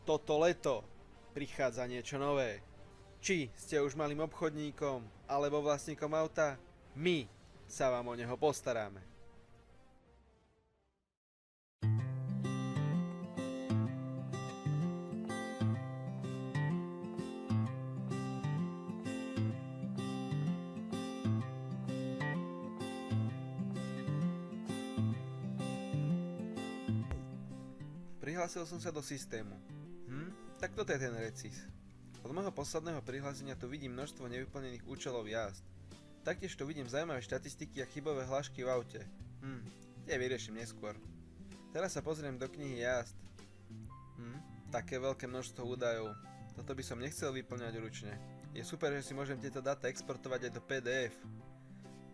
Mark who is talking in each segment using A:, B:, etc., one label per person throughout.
A: Toto leto prichádza niečo nové. Či ste už malým obchodníkom alebo vlastníkom auta, my sa vám o neho postaráme. Prihlásil som sa do systému. Tak toto je ten Recis. Od môjho posledného prihlásenia tu vidím množstvo nevyplnených účelov jazd. Taktiež tu vidím zaujímavé štatistiky a chybové hlášky v aute. Tie vyriešim neskôr. Teraz sa pozriem do knihy jazd. Také veľké množstvo údajov. Toto by som nechcel vyplňať ručne. Je super, že si môžem tieto dáta exportovať aj do PDF.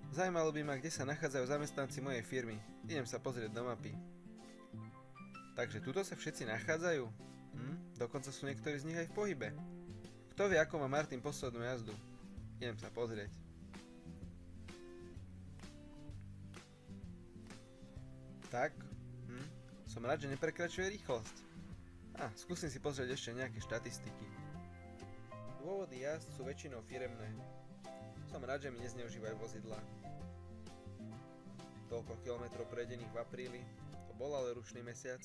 A: Zajímalo by ma, kde sa nachádzajú zamestnanci mojej firmy. Idem sa pozrieť do mapy. Takže tuto sa všetci nachádzajú? Dokonca sú niektorí z nich aj v pohybe. Kto vie, ako má Martin poslednú jazdu? Idem sa pozrieť. Tak. Som rád, že neprekračuje rýchlosť. Skúsim si pozrieť ešte nejaké štatistiky. Dôvody jazd sú väčšinou firemné. Som rád, že mi nezneužívajú vozidlá. Toľko kilometrov prejdených v apríli. To bol ale rušný mesiac.